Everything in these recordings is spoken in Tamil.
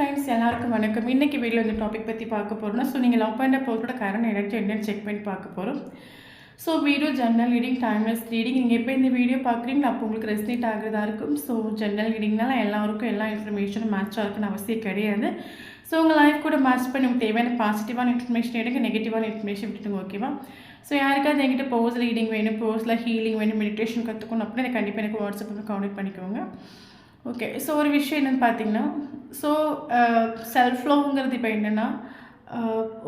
ஃப்ரெண்ட்ஸ் எல்லாருக்கும் வணக்கம். இன்றைக்கி வீடியோ இந்த டாபிக் பற்றி பார்க்க போகிறோம்னா நீங்கள் லவ் பண்ணுற போகிறோட கரண்ட் எனர்ஜி என்னென்னு செக் பண்ணி பார்க்க போகிறோம். Video general reading, timeless reading. நீங்கள் எப்போ இந்த வீடியோ பார்க்குறீங்களா அப்போ உங்களுக்கு ரெஸ்னேட் ஆகிறதா இருக்கும். ஜென்ரல் ரீடிங்னால எல்லாருக்கும் எல்லா இன்ஃபர்மேஷனும் மேட்சாக இருக்குன்னு அவசியம் கிடையாது. உங்கள் லைஃப் கூட மேட்ச் பண்ணி உங்களுக்கு தேவையான பாசிட்டிவான இன்ஃபர்மேஷன் எடுங்க, நெகட்டிவான இன்ஃபர்மேஷன் விட்டுடுங்க. ஓகேவா? யாருக்காவது என்கிட்ட போஸ் ரீடிங் வேணும், போஸில் ஹீலிங் வேணும், மெடிடேஷன் கற்றுக்கணும் அப்படின்னா கண்டிப்பாக எனக்கு வாட்ஸ்அப்பில் கான்டெக்ட் பண்ணிக்கோங்க. ஓகே, ஒரு விஷயம் என்னென்னு பார்த்தீங்கன்னா, செல்ஃப் லவ்ங்கிறது இப்போ என்னென்னா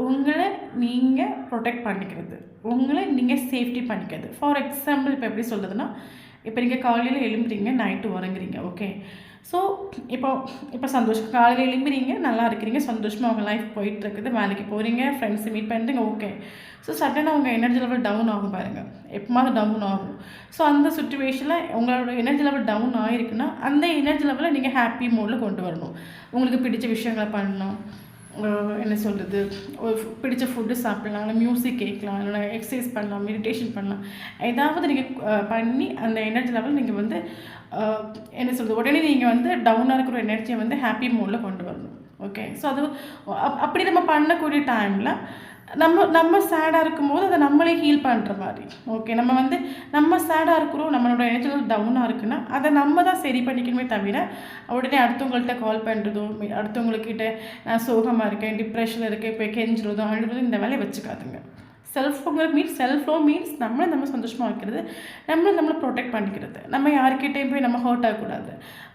உங்களை நீங்கள் ப்ரொடெக்ட் பண்ணிக்கிறது, உங்களை நீங்கள் சேஃப்டி பண்ணிக்கிறது. ஃபார் எக்ஸாம்பிள் இப்போ எப்படி சொல்கிறதுனா, இப்போ நீங்கள் காலையில் எழும்புறீங்க, நைட்டு உறங்குறீங்க. ஓகே, இப்போ சந்தோஷம், காலையில் எழும்புறீங்க, நல்லா இருக்கிறீங்க, சந்தோஷமாக உங்கள் லைஃப் போயிட்டுருக்குது, வேலைக்கு போகிறீங்க, ஃப்ரெண்ட்ஸை மீட் பண்ணுறீங்க. ஓகே, சடனாக உங்கள் எனர்ஜி லெவல் டவுன் ஆகும் பாருங்கள், எப்போமாவது டவுன் ஆகும். அந்த சுச்சுவேஷனில் உங்களோட எனர்ஜி லெவல் டவுன் ஆகிருக்குன்னா அந்த எனர்ஜி லெவலை நீங்கள் ஹாப்பி மோடில் கொண்டு வரணும். உங்களுக்கு பிடிச்ச விஷயங்களை பண்ணணும், என்ன சொல்கிறது, பிடிச்ச ஃபுட்டு சாப்பிட்லாம், இல்லை மியூசிக் கேட்கலாம், இல்லைனா எக்ஸசைஸ் பண்ணலாம், மெடிடேஷன் பண்ணலாம். ஏதாவது நீங்கள் பண்ணி அந்த எனர்ஜி லெவல் நீங்கள் வந்து என்ன சொல்கிறது, உடனே நீங்கள் வந்து டவுனாக இருக்கிற எனர்ஜியை வந்து ஹாப்பி மோடில் கொண்டு வரணும். ஓகே, அது அப்படி நம்ம பண்ணக்கூடிய டைமில் நம்ம சேடாக இருக்கும்போது அதை நம்மளே ஹீல் பண்ணுற மாதிரி. ஓகே, நம்ம சேடாக இருக்கிறோம், நம்மளோட எனர்ஜி லெவல் டவுனாக இருக்குன்னா அதை நம்ம தான் சரி பண்ணிக்கணுமே தவிர உடனே அடுத்தவங்கள்ட்ட கால் பண்ணுறதோ, அடுத்தவங்கக்கிட்ட நான் சோகமாக இருக்கேன், டிப்ரெஷனில் இருக்கேன், இப்போ கெஞ்சுறதோ அழுகிறதோ இந்த வேலையை வச்சுக்காதுங்க. செல்ஃப் லவ் மீன்ஸ் நம்ம சந்தோஷமாக வைக்கிறது, நம்மளை ப்ரொடெக்ட் பண்ணிக்கிறது. நம்ம யாருக்கிட்டேயும் போய் நம்ம ஹர்ட் ஆகக்கூடாது,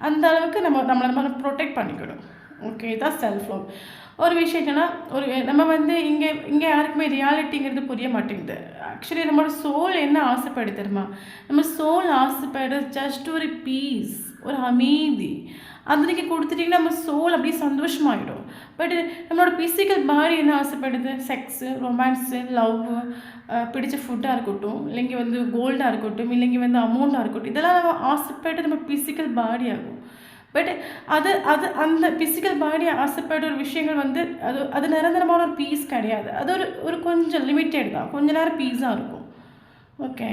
அந்த அளவுக்கு நம்மளை ப்ரொடெக்ட் பண்ணிக்கணும். ஓகே, இதான் செல்ஃப் லவ். ஒரு விஷயம் என்னென்னா, நம்ம இங்கே யாருக்குமே ரியாலிட்டிங்கிறது புரிய மாட்டேங்குது. ஆக்சுவலி நம்மளோட சோல் என்ன ஆசைப்படுது தெரியுமா? நம்ம சோல் ஆசைப்படுறது ஜஸ்ட் ஒரு பீஸ், ஒரு அமைதி. அது நீங்கள் கொடுத்துட்டிங்கன்னா நம்ம சோல் அப்படியே சந்தோஷமாகிடும். பட் நம்மளோட ஃபிசிக்கல் பாடி என்ன ஆசைப்படுது? செக்ஸு, ரொமான்ஸு, லவ், பிடிச்ச ஃபுட்டாக இருக்கட்டும், இல்லைங்க கோல்டாக இருக்கட்டும், இல்லைங்க அமௌண்ட்டாக இருக்கட்டும், இதெல்லாம் நம்ம ஆசைப்பட்டு நம்ம ஃபிசிக்கல் பாடி ஆகும். பட் அது அந்த ஃபிசிக்கல் பாடி ஆசைப்படுற ஒரு விஷயங்கள் அது நிரந்தரமான ஒரு பீஸ் கிடையாது. அது ஒரு கொஞ்சம் லிமிட்டெட் தான், கொஞ்ச நேரம் பீஸாக இருக்கும். ஓகே,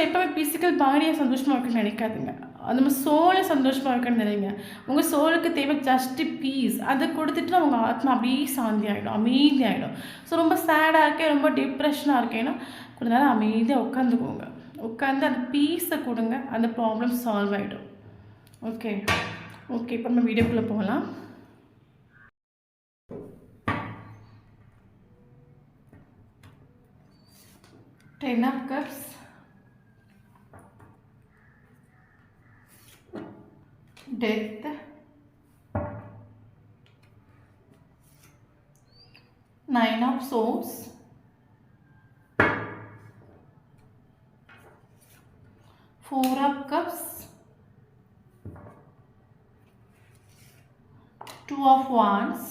எப்போவுமே ஃபிசிக்கல் பாடியை சந்தோஷமாக இருக்குன்னு நினைக்காதுங்க, நம்ம சோலை சந்தோஷமாக இருக்குன்னு நினைங்க. உங்கள் சோலுக்கு தேவை ஜஸ்ட்டு பீஸ். அதை கொடுத்துட்டு உங்கள் ஆத்மா அப்படியே சாந்தி ஆகிடும், அமைதி ஆகிடும். ரொம்ப சேடாக இருக்கேன், ரொம்ப டிப்ரெஷனாக இருக்கேன்னா கொஞ்ச நேரம் அமைதியாக உட்காந்துக்கோங்க. உட்காந்து அந்த பீஸை கொடுங்க, அந்த ப்ராப்ளம் சால்வ் ஆகிடும். ஓகே, இப்போ நம்ம வீடியோக்குள்ளே போகலாம். Ten of Cups, Death, Nine of Swords, Four of Cups, Two of Wands,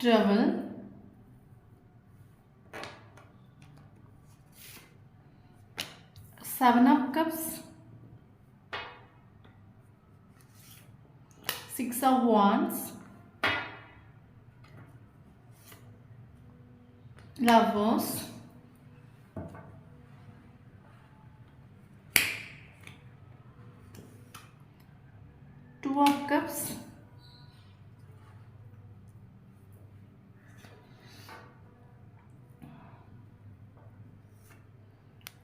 Travel, Seven of Cups, Six of Wands, Lovers, Two of Cups,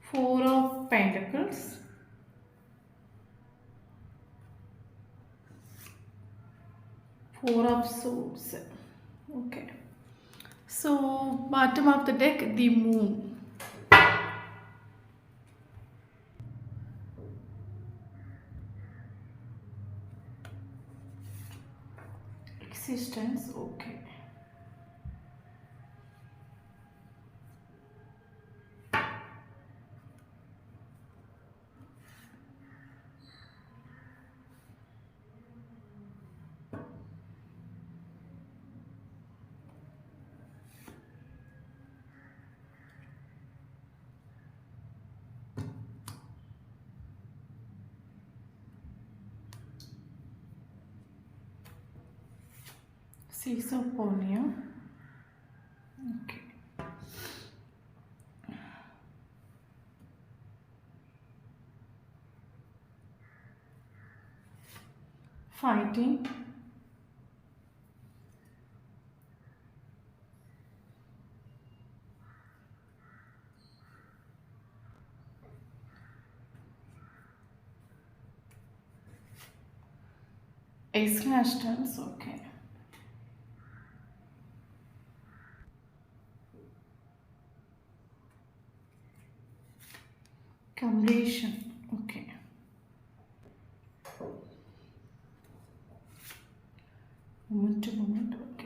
Four of Pentacles, Four of Swords. Okay, bottom of the deck, the Moon. Existence. Okay, Six of Ponium. Okay, fighting, X-Nationals, okay. Completion, okay. Moment to moment, okay.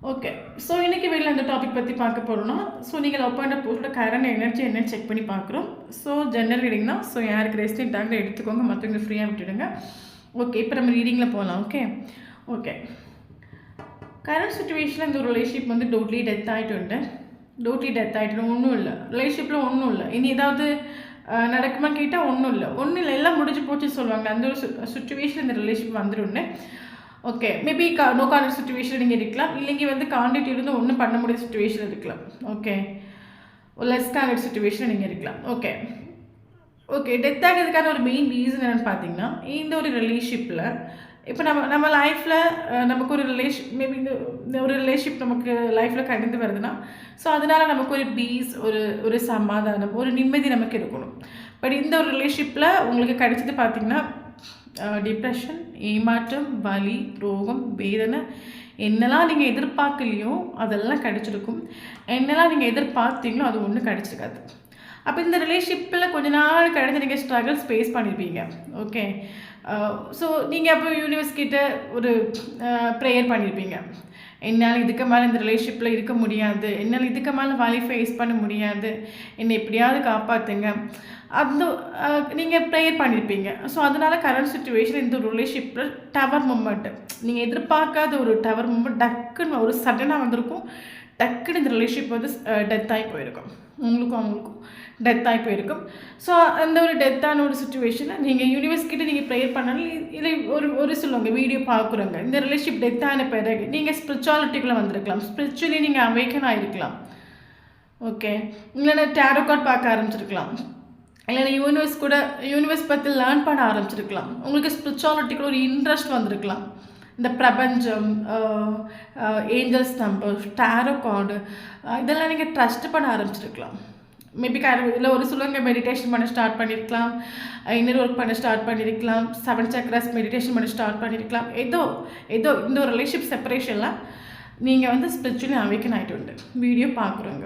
Okay. So இன்றைக்கி வெளியில் அந்த டாபிக் பற்றி பார்க்க போகிறோன்னா, ஸோ நீங்கள் லவ் பண்ணுற போஸ்ட்டோட கரண்ட் எனர்ஜி என்னன்னு செக் பண்ணி பார்க்குறோம். ஸோ ஜென்ரல் ரீடிங் தான். ஸோ யாருக்கு ரெஸ்ட் ஆகுது எடுத்துக்கோங்க, மற்றவங்க ஃப்ரீயாக விட்டுடுங்க. ஓகே, இப்போ நம்ம ரீடிங்கில் போகலாம். ஓகே ஓகே கரண்ட் சுச்சுவேஷனில் இந்த ஒரு ரிலேஷன்ஷிப் வந்து டோட்லி டெத் ஆகிட்டு ஒன்றும் இல்லை. ரிலேஷன்ஷிப்பில் ஒன்றும் இல்லை. இனி ஏதாவது நடக்குமா கேட்டால் ஒன்றும் இல்லை, எல்லாம் முடிஞ்சு போச்சுன்னு சொல்லுவாங்க. அந்த ஒரு சுச்சுவேஷன் இந்த ரிலேஷன்ஷிப் வந்துடும்னு. Okay, maybe no contact situation நீங்கள் இருக்கலாம், இல்லைங்க வந்து கான்டெக்ட் இருந்து ஒன்றும் பண்ண முடியாத சுச்சுவேஷன் இருக்கலாம். ஓகே, லெஸ் கான்டெக்ட் சுச்சுவேஷன் நீங்கள் இருக்கலாம். ஓகே டெத் ஆகிறதுக்கான ஒரு மெயின் ரீசன் என்னென்னு பார்த்தீங்கன்னா, இந்த ஒரு ரிலேஷன்ஷிப்பில் இப்போ நம்ம லைஃப்பில் நமக்கு ஒரு மேபி இந்த ஒரு ரிலேஷன்ஷிப் நமக்கு லைஃப்பில் கடந்து வருதுன்னா, ஸோ அதனால் நமக்கு ஒரு பீஸ், ஒரு சமாதானம், ஒரு நிம்மதி நமக்கு இருக்கணும். பட் இந்த ஒரு ரிலேஷன்ஷிப்பில் உங்களுக்கு கிடைச்சது பார்த்திங்கன்னா டிப்ரெஷன், ஏமாற்றம், வலி, ரோகம், வேதனை, என்னெல்லாம் நீங்கள் எதிர்பார்க்கலையோ அதெல்லாம் கிடச்சிருக்கும். என்னெல்லாம் நீங்கள் எதிர்பார்த்தீங்களோ அது ஒன்றும் கிடச்சிருக்காது. அப்போ இந்த ரிலேஷன்ஷிப்பில் கொஞ்ச நாள் கழித்து நீங்கள் ஸ்ட்ரகிள்ஸ் ஃபேஸ் பண்ணியிருப்பீங்க. ஓகே, ஸோ நீங்கள் அப்போ யூனிவர்ஸ் கிட்ட ஒரு ப்ரேயர் பண்ணியிருப்பீங்க. என்னால் இதுக்கு மேலே இந்த ரிலேஷன்ஷிப்பில் இருக்க முடியாது, என்னால் இதுக்கு மேலே வலி ஃபேஸ் பண்ண முடியாது, என்னை எப்படியாவது காப்பாற்றுங்க, அந்த நீங்கள் ப்ரேயர் பண்ணியிருப்பீங்க. ஸோ அதனால் கரண்ட் சுச்சுவேஷன் இந்த ஒரு ரிலேஷன்ஷிப்பில் டவர் மூமெண்ட்டு, நீங்கள் எதிர்பார்க்காத ஒரு டவர் மூமெண்ட் டக்குன்னு ஒரு சடனாக வந்திருக்கும். டக்குன்னு இந்த ரிலேஷன்ஷிப் வந்து டெத் ஆகி போயிருக்கும். அவங்களுக்கும் டெத் ஆகி போயிருக்கும். ஸோ அந்த ஒரு டெத்தான ஒரு சுச்சுவேஷனில் நீங்கள் யூனிவர்ஸ் கிட்டே நீங்கள் ப்ரேயர் பண்ணாலும் இதை ஒரு சொல்லுவாங்க, வீடியோ பார்க்குறோங்க, இந்த ரிலேஷன்ஷிப் டெத் ஆன பிறகு நீங்கள் ஸ்பிரிச்சுவாலிட்டிக்குள்ளே வந்திருக்கலாம், ஸ்பிரிச்சுவலி நீங்கள் அவேக்கன் ஆகிருக்கலாம். ஓகே, இல்லைன்னா டேரோ கார்ட் பார்க்க ஆரம்பிச்சிருக்கலாம், இல்லைன்னா யூனிவர்ஸ் பற்றி லேர்ன் பண்ண ஆரம்பிச்சிருக்கலாம், உங்களுக்கு ஸ்பிரிச்சுவாலிட்டிக்குள்ள ஒரு இன்ட்ரெஸ்ட் வந்திருக்கலாம். இந்த பிரபஞ்சம், ஏஞ்சல்ஸ் நம்பர், டேரோ கார்டு, இதெல்லாம் நீங்கள் ட்ரஸ்ட் பண்ண ஆரம்பிச்சிருக்கலாம். மேபி இல்லை ஒரு சொல்லுவாங்க மெடிடேஷன் பண்ண ஸ்டார்ட் பண்ணியிருக்கலாம், இன்னர் ஒர்க் பண்ண ஸ்டார்ட் பண்ணியிருக்கலாம், 7 சக்ராஸ் மெடிடேஷன் பண்ண ஸ்டார்ட் பண்ணியிருக்கலாம். ஏதோ இந்த ஒரு ரிலேஷன்ஷிப் செப்பரேஷன்லாம் நீங்கள் வந்து ஸ்பிரிச்சுவலி அவேக்கன் ஆகிட்டு உண்டு வீடியோ பார்க்குறோங்க.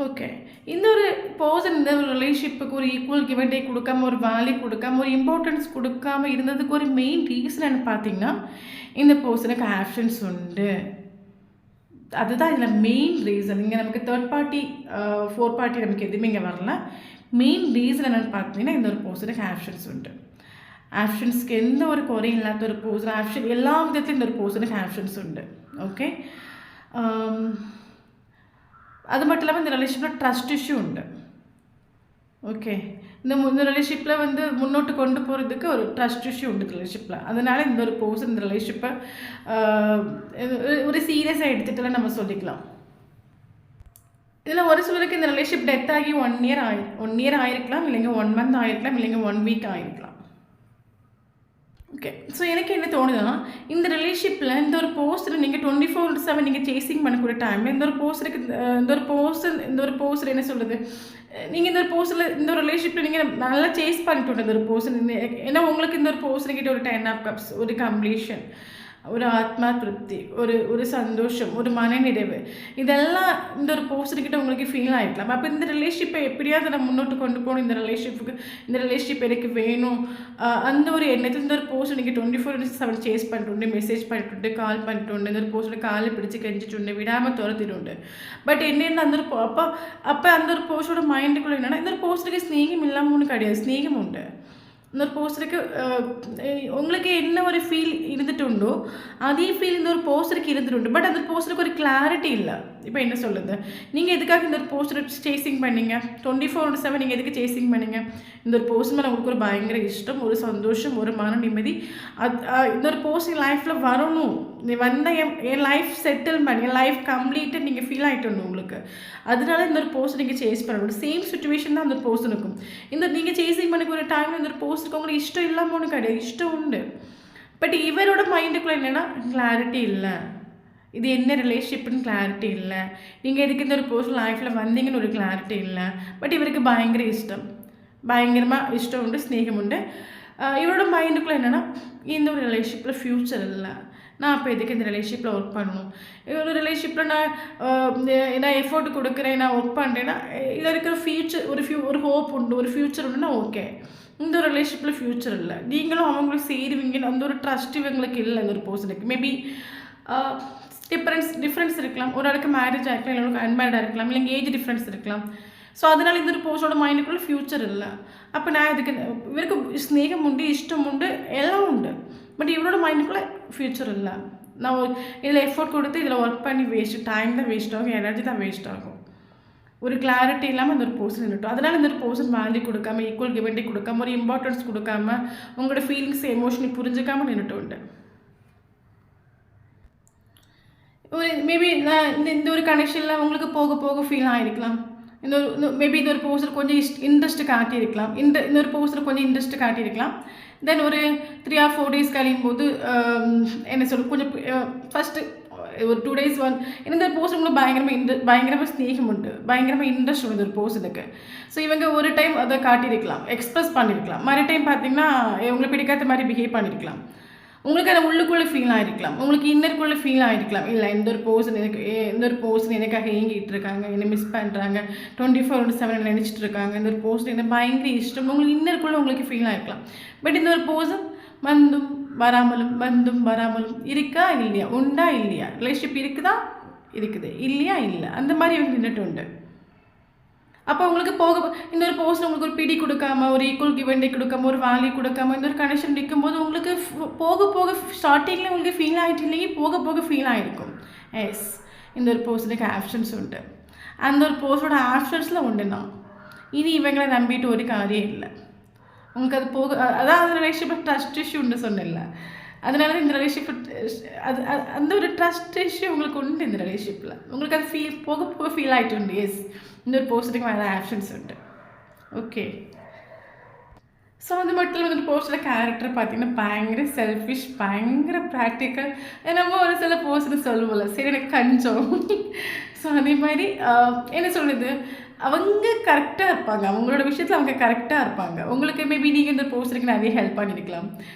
ஓகே இந்த ஒரு பர்சன் இந்த ஒரு ரிலேஷன்ஷிப்புக்கு ஒரு ஈக்குவல் கிவ் அண்ட் டேக் கொடுக்காம, ஒரு வேல்யூ கொடுக்காம, ஒரு இம்பார்ட்டன்ஸ் கொடுக்காம இருந்ததுக்கு ஒரு மெயின் ரீசன் என்ன பார்த்தீங்கன்னா, இந்த பர்சனுக்கு ஆப்ஷன்ஸ் உண்டு. அதுதான் இதில் மெயின் ரீசன். இங்கே நமக்கு 3rd பார்ட்டி 4th பார்ட்டி நமக்கு எதுவுமே இங்கே வரல. மெயின் ரீசன் என்னென்னு பார்த்தீங்கன்னா, இந்த ஒரு பர்சனுக்கு ஆப்ஷன்ஸ் உண்டு. ஆப்ஷன்ஸ்க்கு எந்த ஒரு குறையும் இல்லாத ஒரு பர்சன், எல்லா விதத்துலையும் இந்த ஒரு பர்சனுக்கு ஆப்ஷன்ஸ் உண்டு. ஓகே, அது மட்டும் இல்லாமல் இந்த ரிலேஷன்ஷிப்பில் ட்ரஸ்ட் இஷ்யூ உண்டு. ஓகே, இந்த ரிலேஷன்ஷிப்பில் வந்து முன்னோட்டு கொண்டு போகிறதுக்கு ஒரு ட்ரஸ்ட் இஷ்யூ உண்டு ரிலேஷன்ஷிப்பில். அதனால் இந்த ஒரு பர்சன் இந்த ரிலேஷன்ஷிப்பை ஒரு சீரியஸாக எடுத்துகிட்டுலாம் நம்ம சொல்லிக்கலாம். இதில் ஒரு சிலருக்கு இந்த ரிலேஷன்ஷிப் டெத் ஆகி 1 இயர் ஆகிருக்கலாம், இல்லைங்க 1 மந்த் ஆகிருக்கலாம், இல்லைங்க 1 வீக் ஆகிருக்கலாம். ஓகே, ஸோ எனக்கு என்ன தோணுதுன்னா, இந்த ரிலேஷன்ஷிப்பில் இந்த ஒரு போஸ்டர் நீங்கள் 24/7 நீங்கள் சேசிங் பண்ணக்கூடிய டைமில் இந்த ஒரு போஸ்டர் என்ன சொல்கிறது, நீங்கள் இந்த ஒரு போஸ்டரில் இந்த ஒரு ரிலேஷன்ஷிப்பில் நீங்கள் நல்லா சேஸ் பண்ணிட்டு இந்த ஒரு போஸ்டர். ஏன்னா உங்களுக்கு இந்த ஒரு போஸ்டர்கிட்ட ஒரு 10 of cups, ஒரு கம்ப்ளீஷன், ஒரு ஆத்மா திருப்தி, ஒரு சந்தோஷம், ஒரு மனநிறைவு, இதெல்லாம் இந்த ஒரு பர்சன்கிட்ட உங்களுக்கு ஃபீல் ஆகிக்கலாம். அப்போ இந்த ரிலேஷன்ஷிப்பை எப்படியாவது நம்ம முன்னோட்டு கொண்டு போகணும், இந்த ரிலேஷன்ஷிப் எனக்கு வேணும், அந்த ஒரு எண்ணத்தில் இந்த ஒரு பர்சன் நீங்கள் 24/7 சேஸ் பண்ணிட்டு, மெசேஜ் பண்ணிட்டு, கால் பண்ணிட்டு, இந்த ஒரு பர்சனை காலை பிடிச்சி கெஞ்சிட்டு விடாமல் துரத்திட்டு. பட் என்னென்ன அந்த ஒரு அப்போ அந்த ஒரு பர்சனோட மைண்டுக்குள்ளே என்னென்னா, இந்த ஒரு பர்சனுக்கு ஸ்நேகம் இல்லாமல் ஒன்று கிடையாது, ஸ்நேகம் உண்டு. இந்த ஒரு போஸ்டருக்கு உங்களுக்கு என்ன ஒரு ஃபீல் இருந்துட்டு உண்டோ அதே ஃபீல் இந்த ஒரு போஸ்டருக்கு இருந்துட்டு. பட் அந்த போஸ்டருக்கு ஒரு கிளாரிட்டி இல்லை. இப்போ என்ன சொல்லுது, நீங்கள் எதுக்காக இந்த ஒரு போஸ்டரை சேசிங் பண்ணீங்க, 24/7 நீங்கள் எதுக்கு சேசிங் பண்ணீங்க? இந்த ஒரு போஸ்ட் மேலே உங்களுக்கு ஒரு பயங்கர இஷ்டம், ஒரு சந்தோஷம், ஒரு மன நிம்மதி, இந்த ஒரு போஸ்ட் லைஃப்பில் வரணும், நீ வந்த என் லைஃப் செட்டில்மெண்ட், என் லைஃப் கம்ப்ளீட்டாக நீங்கள் ஃபீல் ஆகிட்டு உங்களுக்கு. அதனால இந்த ஒரு போஸ்ட் நீங்கள் சேஸ் பண்ணணும். சேம் சுச்சுவேஷன் தான் அந்த ஒரு போஸ்ட் இருக்கும். இந்த நீங்கள் சேசிங் பண்ண ஒரு டைமில் இந்த ஒரு போஸ்ட்டுக்கு உங்களுக்கு இஷ்டம் இல்லாமல் ஒன்று கிடையாது, இஷ்டம் உண்டு. பட் இவரோட மைண்டுக்குள்ளே என்னென்னா கிளாரிட்டி இல்லை, இது என்ன ரிலேஷன்ஷிப்னு கிளாரிட்டி இல்லை, நீங்கள் எதுக்கு இந்த ஒரு போஸ்ட் லைஃப்பில் வந்தீங்கன்னு ஒரு கிளாரிட்டி இல்லை. பட் இவருக்கு பயங்கர இஷ்டம், பயங்கரமாக இஷ்டம் உண்டு, ஸ்நேகம் உண்டு. இவரோட மைண்டுக்குள்ளே என்னென்னா இந்த ஒரு ரிலேஷன்ஷிப்பில் ஃப்யூச்சர் இல்லை, நான் அப்போ எதுக்கு இந்த ரிலேஷன்ஷிப்பில் ஒர்க் பண்ணணும், ஒரு ரிலேஷன்ஷிப்பில் நான் எஃபோர்ட் கொடுக்குறேன், நான் ஒர்க் பண்ணுறேன்னா இதில் இருக்கிற ஃப்யூச்சர் ஒரு ஹோப் உண்டு, ஒரு ஃப்யூச்சர் உண்டுன்னா ஓகே. இந்த ஒரு ரிலேஷன்ஷிப்பில் ஃப்யூச்சர் இல்லை, நீங்களும் அவங்களும் சேருவீங்கன்னு அந்த ஒரு ட்ரஸ்ட் இவங்களுக்கு இல்லை. இந்த ஒரு பர்சனுக்கு மேபி டிஃப்ரென்ஸ் இருக்கலாம், ஒரு ஆளுக்கு மேரேஜ் ஆகிருக்கலாம், இல்லைங்களுக்கு அன்மேரிடாக இருக்கலாம், இல்லைங்க ஏஜ் டிஃப்ரென்ஸ் இருக்கலாம். ஸோ அதனால் இந்த ஒரு போஸ்டோட மைண்டுக்குள்ளே ஃப்யூச்சர் இல்லை. அப்போ நான் இதுக்கு இவருக்கு ஸ்நேகம் உண்டு, இஷ்டம் உண்டு, எல்லாம் உண்டு. பட் இவரோட மைண்டுக்குள்ளே ஃப்யூச்சர் இல்லை. நான் இதில் எஃபோர்ட் கொடுத்து இதில் ஒர்க் பண்ணி வேஸ்ட்டு, டைம் தான் வேஸ்ட் ஆகும், எனர்ஜி தான் வேஸ்ட் ஆகும். ஒரு கிளாரிட்டி இல்லாமல் அந்த ஒரு பர்சன் நின்றுட்டோம். அதனால் இந்த ஒரு பர்சன் வேல்யூ கொடுக்காம, ஈக்குவல் கிவெண்டி கொடுக்காம, ஒரு இம்பார்ட்டன்ஸ் கொடுக்காம, உங்களோட ஃபீலிங்ஸ் எமோஷனை புரிஞ்சுக்காமல் நின்றுட்டு உண்டு. ஒரு மேபி நான் இந்த ஒரு கனெக்ஷனில் உங்களுக்கு போக போக ஃபீல் ஆகிருக்கலாம். மேபி இந்த ஒரு போஸ்டர் கொஞ்சம் இன்ட்ரெஸ்ட் காட்டியிருக்கலாம், இந்த ஒரு போஸ்டர் கொஞ்சம் இன்ட்ரெஸ்ட் காட்டியிருக்கலாம். தென் ஒரு 3 or 4 days கழியும் போது என்ன சொல்ல கொஞ்சம் ஃபஸ்ட்டு ஒரு 2 days இந்த போஸ்ட் உங்களுக்கு பயங்கரமாக ஸ்நேகம் உண்டு, பயங்கரமாக இன்ட்ரெஸ்ட் உண்டு ஒரு போஸ்ட்டுக்கு. ஸோ இவங்க ஒரு டைம் அதை காட்டியிருக்கலாம், எக்ஸ்ப்ரெஸ் பண்ணியிருக்கலாம். மறு டைம் பார்த்தீங்கன்னா உங்களுக்கு பிடிக்காத மாதிரி பிஹேவ் பண்ணியிருக்கலாம். உங்களுக்கு அதை உள்ளுக்குள்ளே ஃபீல் ஆகிருக்கலாம், உங்களுக்கு இன்னருக்குள்ளே ஃபீல் ஆகிருக்கலாம். இல்லை இந்த ஒரு பர்சன் எனக்காக ஏங்கிட்டு இருக்காங்க, என்னை மிஸ் பண்ணுறாங்க, 24/7 நினச்சிட்டு இருக்காங்க, இந்த ஒரு பர்சன் என்ன பயங்கர இஷ்டம், உங்களுக்கு இன்னருக்குள்ளே உங்களுக்கு ஃபீல் ஆகிருக்கலாம். பட் இந்த ஒரு பர்சன் வந்தும் வராமலும் இருக்கா இல்லையா, உண்டா இல்லையா, ரிலேஷன்ஷிப் இருக்குது இல்லையா இல்லை, அந்த மாதிரி இவங்க நின்றுட்டு உண்டு. அப்போ உங்களுக்கு இந்த ஒரு போஸ்ட் உங்களுக்கு ஒரு பிடி கொடுக்காம, ஒரு ஈக்குவல் கிவெண்டி கொடுக்காம, ஒரு வேல்யூ கொடுக்காம இந்த ஒரு கனெக்ஷன் நிற்கும்போது உங்களுக்கு போக ஸ்டார்டிங்கில் உங்களுக்கு ஃபீல் ஆகிட்டு இல்லையே, போக ஃபீல் ஆகிருக்கும். எஸ், இந்த ஒரு போஸ்ட்டுக்கு ஆப்ஷன்ஸ் உண்டு. அந்த ஒரு போஸ்டோட ஆப்ஷன்ஸில் உண்டுன்னா இனி இவங்களை நம்பிட்டு ஒரு காரியம் இல்லை. உங்களுக்கு அது அதான் அந்த ரிலேஷன்ஷிப் ட்ரஸ்ட் இஷ்யூ உண்டு சொன்னில்ல, அதனால தான் இந்த ரிலேஷன்ஷிப் அந்த ஒரு ட்ரஸ்ட் இஷ்யூ உங்களுக்கு உண்டு. இந்த ரிலேஷன்ஷிப்பில் உங்களுக்கு அது போக ஃபீல் ஆகிட்டு உண்டு. எஸ், இந்த ஒரு போஸ்ட்டுக்கு மேலே ஆப்ஷன்ஸ் உண்டு. ஓகே, ஸோ அது மட்டும் இல்லை, இந்த போஸ்டோட கேரக்டர் பார்த்தீங்கன்னா பயங்கர செல்ஃபிஷ், பயங்கர ப்ராக்டிக்கல். நம்ம ஒரு சில போஸ்ட்டு சொல்லுவோம்ல, சரி எனக்கு கஞ்சம். ஸோ அதே மாதிரி என்ன சொல்லுது, அவங்க கரெக்டாக இருப்பாங்க, அவங்களோட விஷயத்தில் அவங்க கரெக்டாக இருப்பாங்க. உங்களுக்கு மேபி நீங்கள் இந்த போஸ்டருக்கு நிறைய ஹெல்ப் பண்ணியிருக்கலாம்,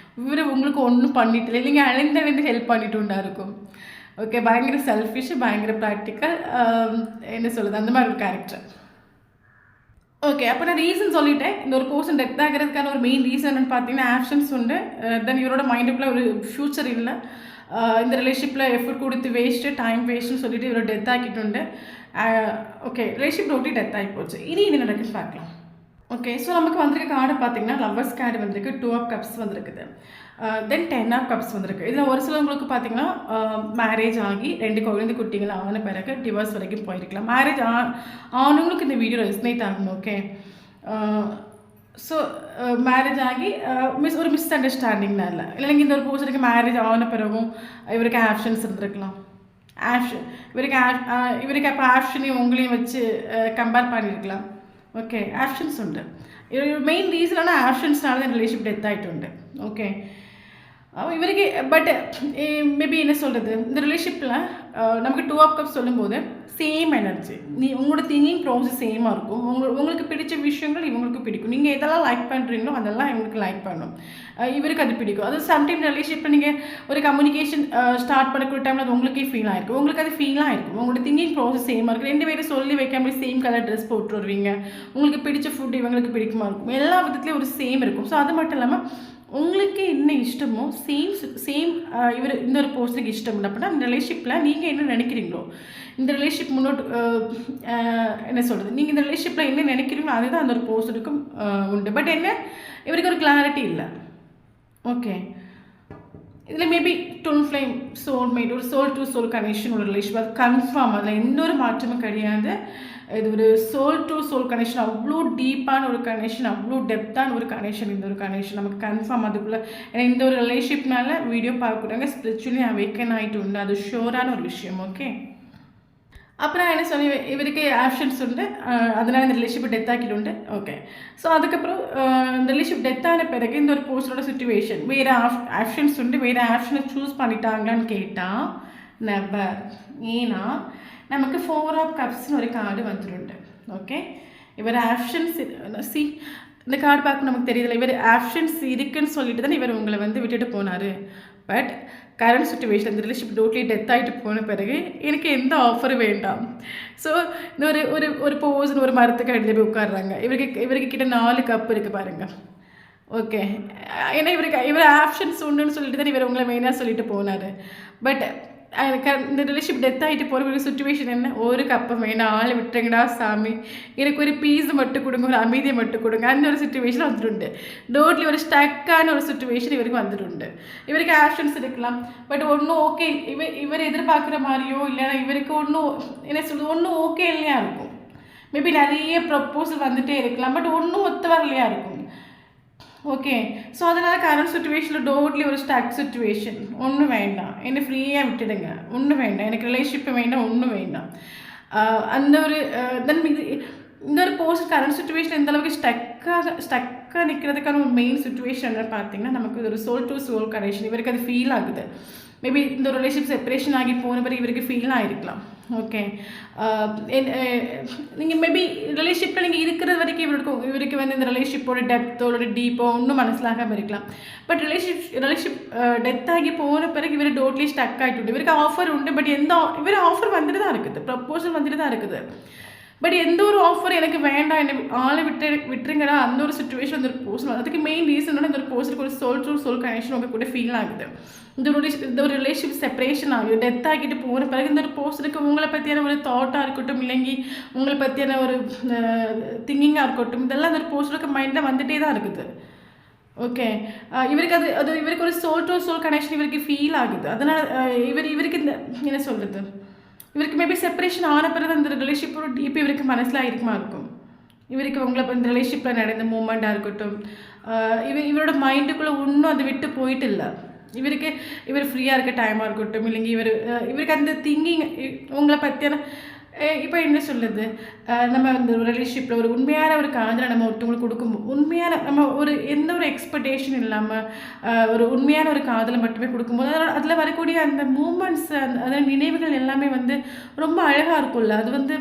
இவர் உங்களுக்கு ஒன்றும் பண்ணிட்டு இல்லை, நீங்கள் அழைந்து ஹெல்ப் பண்ணிட்டு உண்டா இருக்கும். ஓகே, பயங்கர செல்ஃபிஷ், பயங்கர ப்ராக்டிக்கல், என்ன சொல்லுது அந்த மாதிரி ஒரு கேரக்டர். ஓகே, அப்போ நான் ரீசன் சொல்லிட்டேன். இந்த ஒரு பர்சன் டெத் ஆகிறதுக்கான ஒரு மெயின் ரீசன் பார்த்தீங்கன்னா ஆப்ஷன்ஸ் உண்டு. தென் இவரோட மைண்டுக்குள்ளே ஒரு ஃப்யூச்சர் இல்லை, இந்த ரிலேஷன்ஷிப்பில் எஃபர்ட் கொடுத்து வேஸ்ட்டு, டைம் வேஸ்ட்டுன்னு சொல்லிட்டு இவரோட டெத் ஆக்கிட்டு உண்டு. ஓகே, ரிலேஷன்ஷிப் ரொட்டி டெத் ஆகி போச்சு. இனி இது நடக்குன்னு பார்க்கலாம். ஓகே, ஸோ நமக்கு வந்திருக்க கார்டு பார்த்தீங்கன்னா லவ்வர்ஸ் கார்டு வந்திருக்கு, 2 of cups வந்திருக்குது, தென் 10 of cups வந்திருக்கு. இதில் ஒரு சிலவங்களுக்கு பார்த்தீங்கன்னா மேரேஜ் ஆகி 2 குழந்தை குட்டிகள் ஆன பிறகு டிவோர்ஸ் வரைக்கும் போயிருக்கலாம். மேரேஜ் ஆனவங்களுக்கு இந்த வீடியோ ரெஸ்னேட் ஆகும். ஓகே, ஸோ மேரேஜ் ஆகி ஒரு மிஸ் அண்டர்ஸ்டாண்டிங்னால இல்லைங்க இந்த ஒரு பர்சனுக்கு மேரேஜ் ஆன பிறகும் இவருக்கு ஆப்ஷன்ஸ் இருந்திருக்கலாம். இவருக்கு அப்போ ஆப்ஷனையும் உங்களையும் வச்சு கம்பேர் பண்ணியிருக்கலாம். ஓகே, ஆப்ஷன்ஸ் உண்டு. மெயின் ரீசனான ஆப்ஷன்ஸ்னால தான் ரிலேஷன்ஷிப் டெத் ஆகிட்டு உண்டு. ஓகே, இவருக்கு பட் மேபி என்ன சொல்கிறது, இந்த ரிலேஷன்ஷிப்பில் நமக்கு 2 of cups சொல்லும்போது சேம் எனர்ஜி, உங்களோட திங்கிங் ப்ராசஸ் சேமாக இருக்கும். உங்களுக்கு பிடிச்ச விஷயங்கள் இவங்களுக்கு பிடிக்கும். நீங்கள் எதெல்லாம் லைக் பண்ணுறீங்களோ அதெல்லாம் இவங்களுக்கு லைக் பண்ணணும், இவருக்கு அது பிடிக்கும். அது சம்டைம் ரிலேஷன்ஷிப்பில் நீங்கள் ஒரு கம்யூனிகேஷன் ஸ்டார்ட் பண்ணக்கூடிய டைமில் அது உங்களுக்கே ஃபீல் ஆகிருக்கும், உங்களுக்கு அது ஃபீல் ஆகிருக்கும். உங்களோட திங்கிங் ப்ராசஸ் சேமாக இருக்கும். 2 பேரும் சொல்லி வைக்காமல் சேம் கலர் ட்ரெஸ் போட்டு வருவீங்க. உங்களுக்கு பிடிச்ச ஃபுட் இவங்களுக்கு பிடிக்குமா இருக்கும். எல்லா விதத்துலேயும் ஒரு சேம் இருக்கும். ஸோ அது மட்டும் இல்லாமல் உங்களுக்கு என்ன இஷ்டமோ சேம் இந்த ஒரு பர்சனுக்கு இஷ்டம் இல்லை அப்படின்னா இந்த ரிலேஷன்ஷிப்பில் நீங்கள் என்ன நினைக்கிறீங்களோ, இந்த ரிலேஷன்ஷிப் முன்னோட்டு என்ன சொல்கிறது, நீங்கள் இந்த ரிலேஷன்ஷிப்பில் என்ன நினைக்கிறீங்களோ அதுதான் அந்த ஒரு பர்சனுக்கும் உண்டு. பட் என்ன, இவருக்கு ஒரு கிளாரிட்டி இல்லை. ஓகே, இதில் மேபி ட்வின் ஃப்ளேம் சோல்மேட் ஒரு சோல் டு சோல் கனெக்ஷன் ஒரு ரிலேஷன் அது கன்ஃபார்ம், அதில் எந்த ஒரு மாற்றமும் கிடையாது. இது ஒரு சோல் டு சோல் கனெக்ஷன், அவ்வளோ டீப்பான ஒரு கனெக்ஷன், அவ்வளோ டெப்த்தான ஒரு கனெக்ஷன். இந்த ஒரு கனெக்ஷன் நமக்கு கன்ஃபார்ம் அதுக்குள்ளே. ஏன்னா இந்த ஒரு ரிலேஷன்ஷிப்னால வீடியோ பார்க்குறாங்க ஸ்பிரிச்சுவலி அவேக்கன் ஆகிட்டு உண்டு, அது ஷோரான ஒரு விஷயம். ஓகே, அப்புறம் என்ன சொல்லி இவருக்கு ஆப்ஷன்ஸ் உண்டு, அதனால் இந்த ரிலேஷன்ஷிப் டெத் ஆக்கிட்டு. ஓகே, ஸோ அதுக்கப்புறம் இந்த ரிலேஷன்ஷிப் டெத் ஆன பிறகு இந்த ஒரு போஸ்டோட சுச்சுவேஷன் வேறு ஆப்ஷன்ஸ் உண்டு. வேறு ஆப்ஷனை சூஸ் பண்ணிட்டாங்களான்னு கேட்டால் நெவர். ஏன்னா நமக்கு 4 ஆஃப் கப்ஸ்னு ஒரு கார்டு வந்துடுண்டு. ஓகே, இவர் ஆப்ஷன்ஸ் இந்த கார்டு பார்க்க நமக்கு தெரியல, இவர் ஆப்ஷன்ஸ் இருக்குன்னு சொல்லிட்டு தான் இவர் உங்களை வந்து விட்டுட்டு போனார். பட் கரண்ட் சுச்சுவேஷன் இந்த ரிலேஷன்ஷிப் டோட்லி டெத் ஆகிட்டு போன பிறகு எனக்கு எந்த ஆஃபரும் வேண்டாம். ஸோ இந்த ஒரு ஒரு ஒரு போஸ்ன்னு ஒரு மரத்துக்கு அடியில் போய் உட்காடுறாங்க. இவருக்கு கிட்ட 4 கப் இருக்குது பாருங்கள். ஓகே, ஏன்னா இவர் ஆப்ஷன்ஸ் உண்டுன்னு சொல்லிட்டு தான் இவர் உங்களை மெயினாக சொல்லிட்டு போனார். பட் இந்த ரிலேஷன்ஷிப் டெத் ஆகிட்டு போகிற சுச்சுவேஷன் என்ன, ஒரு கப்பை வேணாம், ஆளை விட்டுருங்கடா சாமி, எனக்கு ஒரு பீஸ் மட்டும் கொடுங்க, ஒரு அமைதியை மட்டும் கொடுங்க, அந்த ஒரு சுச்சுவேஷன் வந்துட்டு. டோட்லி ஒரு ஸ்டக்கான ஒரு சுச்சுவேஷன் இவருக்கு வந்துட்டு. இவருக்கு ஆப்ஷன்ஸ் இருக்கலாம், பட் ஒன்றும் ஓகே இவர் எதிர்பார்க்குற மாதிரியோ இல்லைன்னா இவருக்கு ஒன்றும் என்ன சொல்லுது ஒன்றும் ஓகே இல்லையா இருக்கும். மேபி நிறைய ப்ரப்போசல் வந்துகிட்டே இருக்கலாம், பட் ஒன்றும் ஒத்து வரலையா இருக்கும். ஓகே, ஸோ அதனால் கரண்ட் சுச்சுவேஷனில் டோட்லி ஒரு ஸ்டக் சுச்சுவேஷன். ஒன்றும் வேண்டாம், என்னை ஃப்ரீயாக விட்டுடுங்க, ஒன்றும் வேண்டாம், எனக்கு ரிலேஷன்ஷிப் வேண்டாம், ஒன்றும் வேண்டாம். அந்த ஒரு தென் இந்த ஒரு போஸ்ட் கரண்ட் சுச்சுவேஷன் எந்த அளவுக்கு ஸ்டக்காக நிற்கிறதுக்கான ஒரு மெயின் சுச்சுவேஷன் பார்த்தீங்கன்னா நமக்கு ஒரு சோல் டு சோல் கனெக்ஷன். இவருக்கு அது ஃபீல் ஆகுது. மேபி இந்த ஒரு ரிலேஷன்ஷிப் செப்பரேஷன் ஆகி போன பிறகு இவருக்கு ஃபீல் ஆகிருக்கலாம். ஓகே, நீங்கள் மேபி ரிலேஷன்ஷிப்பில் நீங்கள் இருக்கிறது வரைக்கும் இவருக்கு வந்து இந்த ரிலேஷன்ஷிப்போட டெப்த்தோட டீப்போ ஒன்றும் மனசிலாகாமல் இருக்கலாம். பட் ரிலேஷன்ஷிப் டெத் ஆகி போன பிறகு இவர் டோட்லி ஸ்டக் ஆகிட்டு. இவருக்கு ஆஃபர் உண்டு, பட் இவர் ஆஃபர் வந்துட்டு தான் இருக்குது, ப்ரப்போசல் வந்துட்டு தான் இருக்குது. பட் எந்த ஒரு ஆஃபர் எனக்கு வேண்டாம், என்னை ஆளை விட்டுருங்கடா, அந்த ஒரு சுச்சுவேஷன் வந்து ஒரு போஸ்ட். அதுக்கு மெயின் ரீசன் இந்த ஒரு போஸ்ட்டுக்கு ஒரு சோல் டு சோல் கனெக்ஷன் உங்கள் கூட ஃபீல் ஆகுது. இந்த ஒரு ரிலேஷன்ஷிப் செப்பரேஷன் ஆகுது, டெத் ஆகிட்டு போகிற பிறகு இந்த ஒரு போஸ்ட்டுக்கு உங்களை பற்றியான ஒரு தாட்டாக இருக்கட்டும், இல்லைங்கி உங்களை பற்றியான ஒரு திங்கிங்காக இருக்கட்டும், இதெல்லாம் அந்த ஒரு போஸ்ட்டுக்கு மைண்டில் வந்துகிட்டே தான் இருக்குது. ஓகே, இவருக்கு இவருக்கு ஒரு சோல் டு சோல் கனெக்ஷன் இவருக்கு ஃபீல் ஆகுது. அதனால் இவருக்கு இந்த என்ன சொல்கிறது, இவருக்கு மேபி செப்பரேஷன் ஆன பிறகு அந்த ரிலேஷன்ஷிப்போட டீப் இவருக்கு மனசில் இருக்குமா இருக்கும். இவருக்கு உங்களை இந்த ரிலேஷன்ஷிப்பில் நடந்த மூமெண்ட்டாக இருக்கட்டும், இவரோட மைண்டுக்குள்ளே ஒன்றும் அதை விட்டு போயிட்டு இல்லை. இவர் ஃப்ரீயாக இருக்க டைமாக இருக்கட்டும், இல்லைங்க இவருக்கு அந்த திங்கிங் உங்களை பற்றியான இப்போ என்ன சொல்லுது, நம்ம அந்த ரிலேஷன்ஷிப்பில் ஒரு உண்மையான ஒரு காதலை நம்ம ஒருத்தவங்களுக்கு கொடுக்கும்போது உண்மையான நம்ம ஒரு எந்த ஒரு எக்ஸ்பெக்டேஷன் இல்லாமல் ஒரு உண்மையான ஒரு காதலை மட்டுமே கொடுக்கும்போது அதில் வரக்கூடிய அந்த மூமெண்ட்ஸ் அதோட நினைவுகள் எல்லாமே வந்து ரொம்ப அழகாக இருக்கும்ல. அது வந்து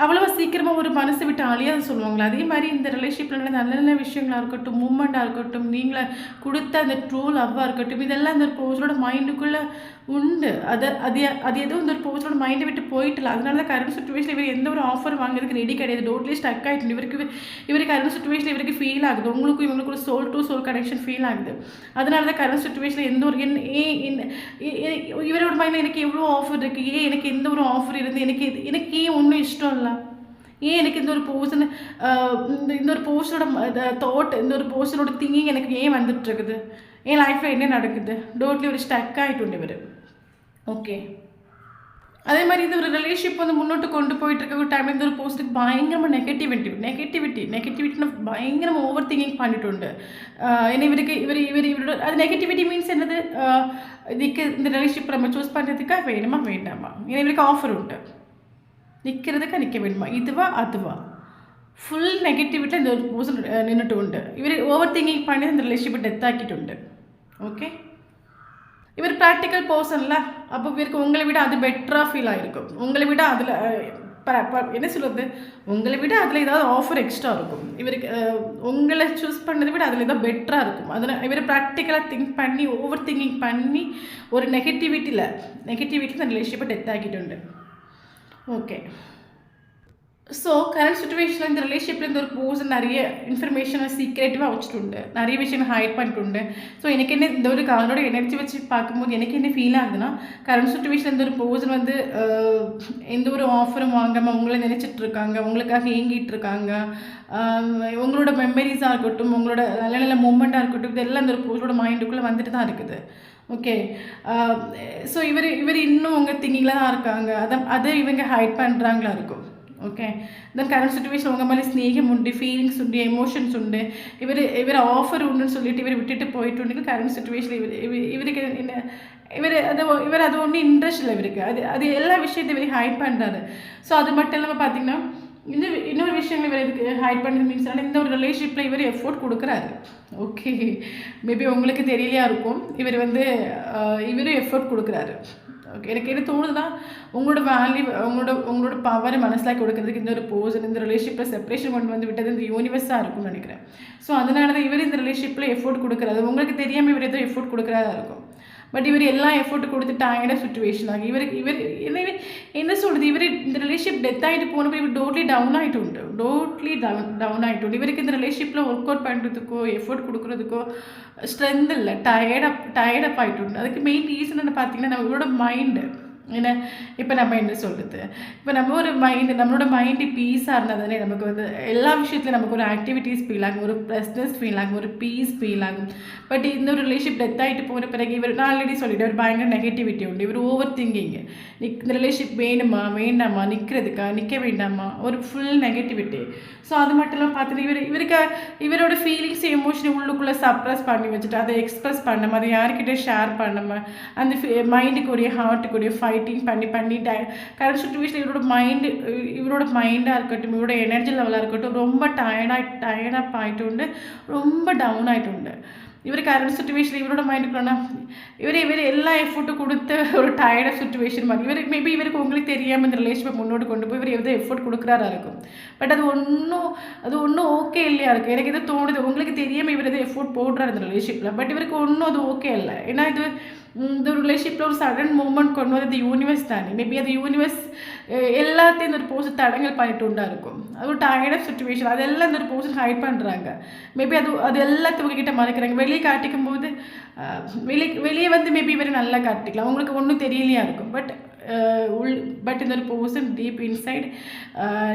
அவ்வளோ சீக்கிரமாக ஒரு மனசை விட்டு அழியாது சொல்லுவாங்களே, அதே மாதிரி இந்த ரிலேஷன்ஷிப்பில் நடந்த நல்ல நல்ல விஷயங்களாக இருக்கட்டும், மூமெண்ட்டாக இருக்கட்டும், நீங்களே கொடுத்த அந்த ட்ரூ லவ்வாக இருக்கட்டும், இதெல்லாம் இந்த ஒரு பர்சனோட மைண்டுக்குள்ளே உண்டு. அது எதுவும் இந்த ஒரு பர்சனோட மைண்டை விட்டு போயிட்டுல. அதனால தான் கரண்ட் சுச்சுவேஷன் இவர் எந்த ஒரு ஆஃபர் வாங்குறதுக்கு ரெடி கிடையாது, டோட்லி ஸ்டக் ஆகிட்டு. இவருக்கு கரண்ட் சுச்சுவேஷன் இவருக்கு ஃபீல் ஆகுது, உங்களுக்கும் இவங்களுக்கு ஒரு soul to soul connection feel ஆகுது. அதனால தான் கரண்ட் சுச்சுவேஷனில் எந்த ஒரு இவரோட மைண்டில் எனக்கு எவ்வளோ ஆஃபர் இருக்குது, எனக்கு எந்த ஒரு ஆஃபர் இருந்து எனக்கு ஏன் ஒன்றும் இஷ்டம் இல்லை, எனக்கு இந்த ஒரு போர்ஷன் இந்த ஒரு போர்ஷனோட தாட் இந்த ஒரு போர்ஷனோட திங்கிங் எனக்கு ஏன் வந்துட்டுருக்குது, என் லைஃப்பில் என்ன நடக்குது, டோட்லி ஒரு ஸ்டக் ஆகிட்டு இவர். ஓகே, அதே மாதிரி இந்த ஒரு ரிலேஷன்ஷிப் வந்து முன்னோட்டு கொண்டு போயிட்டு இருக்க ஒரு டைமில் இந்த ஒரு போஸ்ட்டுக்கு பயங்கரமாக நெகட்டிவிட்டின்னு பயங்கரமாக ஓவர் திங்கிங் பண்ணிட்டு உண்டு. ஏன்னா இவரோட அது நெகட்டிவிட்டி மீன்ஸ் என்னது, இதுக்கு இந்த ரிலேஷன்ஷிப் நம்ம சூஸ் பண்ணுறதுக்காக வேணுமா வேண்டாமா, ஏன்னா இவருக்கு ஆஃபர் உண்டு, நிற்கிறதுக்கு நிற்க வேணுமா, இதுவா அதுவா, ஃபுல் நெகட்டிவிட்டியில் இந்த ஒரு பர்சன் நின்றுட்டு உண்டு. இவர் ஓவர் திங்கிங் பண்ணி இந்த ரிலேஷன்ஷிப்பை டெத் ஆக்கிட்டு உண்டு. ஓகே, இவர் ப்ராக்டிக்கல் பர்சன்ல, அப்போ இவருக்கு உங்களை விட அது பெட்டராக ஃபீல் ஆகிருக்கும். உங்களை விட அதில் என்ன சொல்கிறது, உங்களை விட அதில் ஏதாவது ஆஃபர் எக்ஸ்ட்ரா இருக்கும். இவருக்கு உங்களை சூஸ் பண்ணதை விட அதில் ஏதாவது பெட்டராக இருக்கும். அதில் இவர் ப்ராக்டிக்கலாக திங்க் பண்ணி ஓவர் திங்கிங் பண்ணி ஒரு நெகட்டிவிட்டியில் இந்த ரிலேஷன்ஷிப்பை டெத் ஆக்கிட்டு உண்டு. ஓகே, ஸோ கரண்ட் சுச்சுவேஷனில் இந்த ரிலேஷன்ஷிப்பில் இந்த ஒரு பர்சன் நிறைய இன்ஃபர்மேஷனை சீக்ரெட்டிவாக வச்சுட்டு நிறைய விஷயங்கள் ஹைட் பண்ணிட்டு. ஸோ எனக்கு என்ன இந்த ஒரு காலோட எனர்ஜி வச்சு பார்க்கும்போது எனக்கு என்ன ஃபீல் ஆகுதுன்னா, கரண்ட் சுச்சுவேஷனில் இந்த ஒரு பர்சன் வந்து எந்த ஒரு ஆஃபரும் வாங்காமல் உங்களை நினச்சிட்டு இருக்காங்க, உங்களுக்காக ஏங்கிட்டு இருக்காங்க. உங்களோட மெமரிஸாக இருக்கட்டும், உங்களோட நல்ல நல்ல மூமெண்ட்டாக இருக்கட்டும், இதெல்லாம் இந்த ஒரு பர்சனோட மைண்டுக்குள்ளே வந்துட்டு தான் இருக்குது. ஓகே. ஸோ இவர் இன்னும் உங்கள் திங்கிங்கில் தான் இருக்காங்க. அதை இவங்க ஹைட் பண்ணுறாங்களா இருக்கும். ஓகே. தென் கரண்ட் சிச்சுவேஷன் உங்கள் மேலே ஸ்நேகம் உண்டு, ஃபீலிங்ஸ் உண்டு, எமோஷன்ஸ் உண்டு. இவர் ஆஃபர் உண்டுன்னு சொல்லிட்டு இவர் விட்டுட்டு போயிட்டு உண்டு. கரண்ட் சிச்சுவேஷன் இவருக்கு என்ன இவர் அது ஒன்றும் இன்ட்ரெஸ்ட் இல்லை இவருக்கு. அது எல்லா விஷயத்தையும் இவர் ஹைட் பண்ணுறாரு. ஸோ அது மட்டும் இல்லாமல் பார்த்தீங்கன்னா இன்னொரு விஷயங்கள் இவர் இதுக்கு ஹைட் பண்ணுறது மீன்ஸ் இந்த ஒரு ரிலேஷன்ஷிப்பில் இவர் எஃபோர்ட் கொடுக்குறாரு. ஓகே. மேபி உங்களுக்கு தெரியலையா இருக்கும். இவரும் எஃபோர்ட் கொடுக்குறாரு. ஓகே. எனக்கு என்ன தோணுதுன்னா உங்களோட வேல்யூ உங்களோட பவரை மனசிலாக்கி கொடுக்கறதுக்கு இந்த ஒரு போர்சன் இந்த ரிலேஷன்ஷிப்பில் செப்பரேஷன் கொண்டு வந்து விட்டது இந்த யூனிவர்ஸாக இருக்கும்னு நினைக்கிறேன். ஸோ அதனால தான் இவர் இந்த ரிலேஷன்ஷிப்பில் எஃபோர்ட் கொடுக்குறாரு. உங்களுக்கு தெரியாமல் இவர் ஏதோ எஃபோர்ட் கொடுக்குறதா இருக்கும். பட் இவர் எல்லாம் எஃபோர்ட் கொடுத்து டயர்டாக சுச்சுவேஷன் ஆகி இவர் என்ன சொல்கிறது, இவர் இந்த ரிலேஷன்ஷிப் டெத் ஆகிட்டு போனப்போ இவர் டோட்லி டவுன் ஆகிட்டு இவருக்கு இந்த ரிலேஷன்ஷிப்பில் ஒர்க் அவுட் பண்ணுறதுக்கோ எஃபோர்ட் கொடுக்குறதுக்கோ ஸ்ட்ரென்த் இல்லை, டயர்டப் ஆகிட்டு. அதுக்கு மெயின் ரீசன் என்ன பார்த்தீங்கன்னா நம்மளோட மைண்டு. ஏன்னா இப்போ நம்ம என்ன சொல்கிறது, இப்போ நம்மளோட மைண்டு பீஸாக இருந்தால் தானே நமக்கு வந்து எல்லா விஷயத்துலையும் நமக்கு ஒரு ஆக்டிவிட்டீஸ் ஃபீல் ஆகும், ஒரு ப்ளஸ்னஸ் ஃபீல் ஆகும், ஒரு பீஸ் ஃபீல் ஆகும். பட் இந்த ஒரு ரிலேஷன்ஷிப் டெத் ஆகிட்டு போன பிறகு நான் ஆல்ரெடி சொல்லிவிட்டு ஒரு பயங்கர நெகட்டிவிட்டி உண்டு. இவர் ஓவர் திங்கிங்கு, இந்த ரிலேஷன்ஷிப் வேணுமா வேண்டாமா, நிற்க வேண்டாமா, ஒரு ஃபுல் நெகட்டிவிட்டி. ஸோ அது மட்டும் இல்லாமல் பார்த்துட்டு இவரோட ஃபீலிங்ஸ் எமோஷனை உள்ளுக்குள்ளே சப்ரஸ் பண்ணி வச்சுட்டு அதை எக்ஸ்ப்ரெஸ் பண்ணாமல் அதை யார்கிட்ட ஷேர் பண்ணாமல் அந்த மைண்டுக்குரிய ஹார்ட்டுக்குரிய ஃபைட்டிங் பண்ணி கரண்ட் சுச்சுவேஷன் இவரோட மைண்டாக இருக்கட்டும், இவரோட எனர்ஜி லெவலாக இருக்கட்டும் ரொம்ப டயர்டாக ஆகிட்டு உண்டு, ரொம்ப டவுன் ஆகிட்டு உண்டு. இவர் கரண்ட் சுச்சுவேஷன் இவரோட மைண்டுக்குள்ளனா இவர் எல்லா எஃபோர்ட்டும் கொடுத்த ஒரு டயர்டாக சுச்சுவேஷன் மாதிரி மேபி இவருக்கு உங்களுக்கு தெரியாமல் இந்த ரிலேஷன்ஷிப்பை முன்னோட்டு கொண்டு போய் இவர் எவ்வளோ எஃபோர்ட் கொடுக்குறாரா இருக்கும். பட் அது ஒன்றும் ஓகே இல்லையா இருக்குது. எனக்கு எது தோணுது, உங்களுக்கு தெரியாமல் இவர் எது எஃபோர்ட் போடுறாரு இந்த ரிலேஷன்ஷிப்பில். பட் இவருக்கு ஒன்றும் அது ஓகே இல்லை. ஏன்னா இந்த ரிலேஷன்ஷிப்பில் ஒரு சடன் மூமெண்ட் கொண்டு வந்து இந்த யூனிவர்ஸ் தானே. மேபி அந்த யூனிவர்ஸ் எல்லாத்தையும் இந்த ஒரு போர்ஷன் தடங்கள் பண்ணிட்டு உண்டா இருக்கும். அது ஒரு டயர்டாக சுச்சுவேஷன், அதெல்லாம் இந்த ஒரு போர்ஷன் ஹைட் பண்ணுறாங்க. மேபி அது எல்லாத்தையும் உங்ககிட்ட மறைக்கிறாங்க. வெளியே காட்டிக்கும் போது வெளியே வந்து மேபி இவர் நல்லா காட்டிக்கலாம், உங்களுக்கு ஒன்றும் தெரியலையா இருக்கும். பட் இந்த ஒரு பர்சன் டீப் இன்சைட்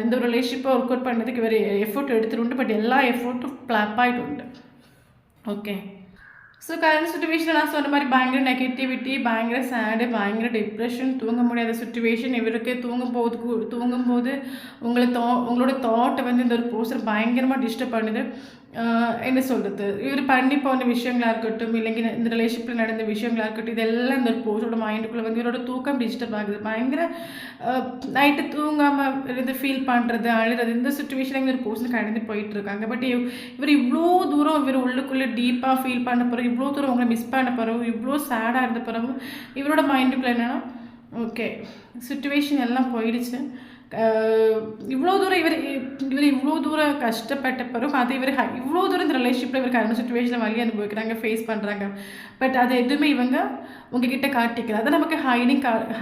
இந்த ஒரு ரிலேஷன்ஷிப்பை ஒர்க் அவுட் பண்ணுறதுக்கு இவர் எஃபோர்ட் எடுத்துட்டு, பட் எல்லா எஃபோர்ட்டும் ஃப்ளாப் ஆகிட்டு உண்டு. ஓகே. ஸோ கரண்ட் சுச்சுவேஷனில் நான் சொன்ன மாதிரி பயங்கர நெகட்டிவிட்டி, பயங்கர சேடு, பயங்கர டிப்ரெஷன், தூங்க முடியாத சுச்சுவேஷன். இவருக்கு தூங்கும்போது உங்களோட தாட்டை வந்து இந்த ஒரு பர்சன் பயங்கரமாக டிஸ்டர்ப் பண்ணுது. என்ன சொல்கிறது, இவர் பண்ணி போன விஷயங்களாக இருக்கட்டும், இல்லைங்க இந்த ரிலேஷன்ஷிப்பில் நடந்த விஷயங்களாக இருக்கட்டும், இதெல்லாம் இந்த ஒரு பர்சனோட மைண்டுக்குள்ளே வந்து இவரோட தூக்கம் டிஸ்டர்ப் ஆகுது. பயங்கர நைட்டு தூங்காமல் இருந்து ஃபீல் பண்ணுறது, அழுறது, இந்த சுச்சுவேஷனில் இந்த ஒரு பர்சன் கடந்து போயிட்டுருக்காங்க. பட் இவர் இவ்வளோ தூரம் இவர் உள்ளுக்குள்ளே டீப்பாக ஃபீல் பண்ண பிறகு, இவ்வளோ தூரம் உங்களை மிஸ் பண்ண பிறகு, இவ்வளோ சேடாக இருந்த பிறகு இவரோட மைண்டுக்குள்ளே என்னென்னா ஓகே சுச்சுவேஷன் எல்லாம் போயிடுச்சு. இவ்வளோ தூரம் இவர் இவ்வளோ தூரம் கஷ்டப்பட்ட பிறகு அது இவ்வளோ தூரம் இந்த ரிலேஷன்ஷிப்பில் இவர் கரண்ட் சுச்சுவேஷனில் வழி அனுபவிக்கிறாங்க, ஃபேஸ் பண்ணுறாங்க. பட் அது எதுவுமே இவங்க உங்ககிட்ட காட்டிக்கிறாங்க. அதை நமக்கு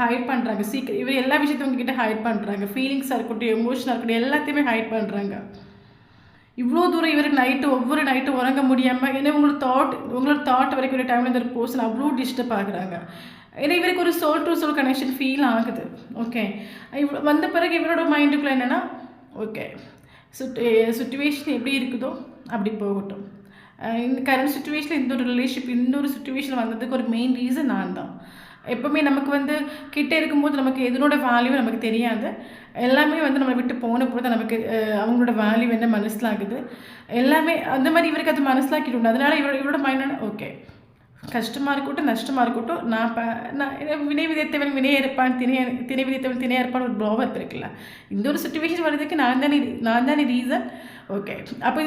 ஹைட் பண்ணுறாங்க. இவர் எல்லா விஷயத்தையும் உங்ககிட்ட ஹைட் பண்ணுறாங்க. ஃபீலிங்ஸாக இருக்கட்டும், எமோஷனாக இருக்கட்டும், எல்லாத்தையுமே ஹைட் பண்ணுறாங்க. இவ்வளோ தூரம் இவர் ஒவ்வொரு நைட்டும் உறங்க முடியாமல், ஏன்னா உங்களோட தாட் வரைக்கும் ஒரு டைமில் இந்த ஒரு பர்சன் அவ்வளோ டிஸ்டர்ப் ஆகுறாங்க. ஏன்னா இவருக்கு ஒரு soul to soul connection feel ஆகுது. ஓகே. வந்த பிறகு இவரோட மைண்டுக்குள்ளே என்னென்னா ஓகே சுச்சுவேஷன் எப்படி இருக்குதோ அப்படி போகட்டும். இந்த கரண்ட் சுச்சுவேஷனில் இந்த ஒரு ரிலேஷன்ஷிப் இந்த ஒரு சுச்சுவேஷன் வந்ததுக்கு ஒரு மெயின் ரீசன் நான் தான். எப்போவுமே நமக்கு வந்து கிட்டே இருக்கும்போது நமக்கு எதனோட வேல்யூ நமக்கு தெரியாது. எல்லாமே வந்து நம்ம விட்டு போன போது தான் நமக்கு அவங்களோட வேல்யூ என்ன மனசிலாகுது. எல்லாமே அந்த மாதிரி இவருக்கு அது மனசிலாக்கிட்டு உண்டு. அதனால் இவரோட மைண்ட் ஓகே கஷ்டமாக இருக்கட்டும், நஷ்டமாக இருக்கட்டும், நான் வினை விதைத்தவன் வினை ஏற்பான், திணை விதைத்தவன் திணை ஏற்பான் ஒரு ப்ராவர்ப் இருக்குல்ல. இந்த ஒரு சுச்சுவேஷன் வர்றதுக்கு நான் தானே ரீசன். ஓகே. அப்போ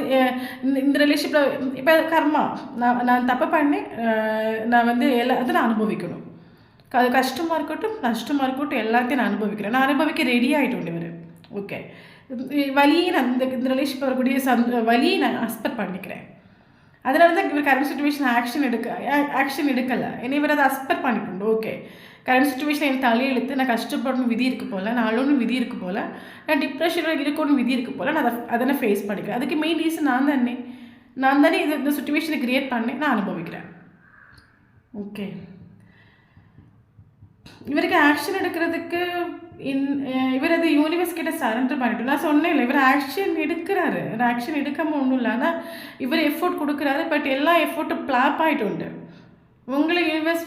இந்த ரிலேஷன்ஷிப்பில் இப்போ கர்மா நான் தப்பு பண்ணேன், நான் வந்து எல்லாத்தையும் நான் அனுபவிக்கணும். அது கஷ்டமாக இருக்கட்டும், நஷ்டமாக இருக்கட்டும், எல்லாத்தையும் நான் அனுபவிக்கிறேன். நான் அனுபவிக்க ரெடி ஆகிட்டு இவர். ஓகே. வலியை நான் இந்த ரிலேஷன்ஷிப் வரக்கூடிய வலியை நான் அக்செப்ட் பண்ணிக்கிறேன். அதனால தான் இவர் கரண்ட் சுச்சுவேஷன் ஆக்ஷன் எடுக்கலை. என்னை இவர் அதை அக்செப்ட் பண்ணிட்டு ஓகே கரண்ட் சுச்சுவேஷன் எனக்கு தலையெழுத்து, நான் கஷ்டப்படணும் விதி இருக்குது போல், நான் அழுணும் விதி இருக்குது போல், நான் டிப்ரெஷனில் இருக்கணும் விதி இருக்குது போல், நான் அதை ஃபேஸ் பண்ணிக்கிறேன். அதுக்கு மெயின் ரீசன் நான் தானே இந்த சுச்சுவேஷனை க்ரியேட் பண்ணேன், நான் அனுபவிக்கிறேன். ஓகே. இவருக்கு ஆக்ஷன் எடுக்கிறதுக்கு இவர் அது யூனிவர்ஸ் கிட்ட சரண்டர் பண்ணிட்டு நான் சொன்னேன் இல்லை, இவர் ஆக்ஷன் எடுக்கிறாரு. ஆக்ஷன் எடுக்காமல் ஒன்றும் இல்லை, ஆனால் இவர் எஃபோர்ட் கொடுக்குறாரு. பட் எல்லா எஃபோர்ட்டும் ஃப்ளாப் ஆகிட்டு உண்டு. உங்களை யூனிவர்ஸ்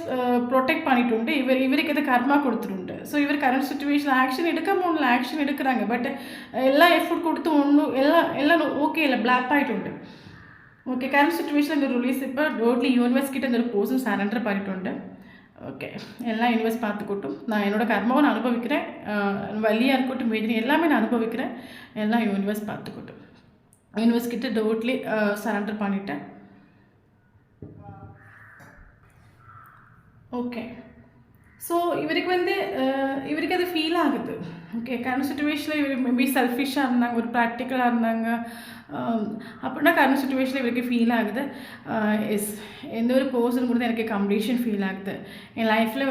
ப்ரொடெக்ட் பண்ணிட்டு இவருக்கு எது கர்மா கொடுத்துட்டு. ஸோ இவர் கரண்ட் சுச்சுவேஷனில் ஆக்ஷன் எடுக்காமல் ஒன்றில் ஆக்ஷன் எடுக்கிறாங்க. பட் எல்லாம் எஃபர்ட் கொடுத்து ஒன்றும் எல்லாம் ஓகே இல்லை, பிளாக் ஆகிட்டு. ஓகே, கரண்ட் சிச்சுவேஷனில் இந்த ரிலீஸ் இப்போ டோட்லி யூனிவர்ஸ் கிட்ட இந்த ஒரு போர்ஷன் சரண்டர் பண்ணிட்டு. ஓகே, எல்லாம் யூனிவர்ஸ் பார்த்துக்கட்டும். நான் என்னோடய கர்மாவை நான் அனுபவிக்கிறேன், வலியாக இருக்கட்டும், வேதனை எல்லாமே நான் அனுபவிக்கிறேன். எல்லாம் யூனிவர்ஸ் பார்த்துக்கட்டும். யூனிவர்ஸ் கிட்ட டோட்லி சரண்டர் பண்ணிட்டேன். ஓகே, ஸோ இவருக்கு அது ஃபீல் ஆகுது. ஓகே, கரண்ட் சுச்சுவேஷனில் இவர் மேபி செல்ஃபிஷாக இருந்தாங்க, ஒரு ப்ராக்டிக்கலாக இருந்தாங்க அப்படின்னா கரண்ட் சுச்சுவேஷனில் இவருக்கு ஃபீல் ஆகுது. எஸ், எந்த ஒரு பர்சன் கூட எனக்கு கம்ப்ளீஷன் ஃபீல் ஆகுது. என் லைஃப்பில்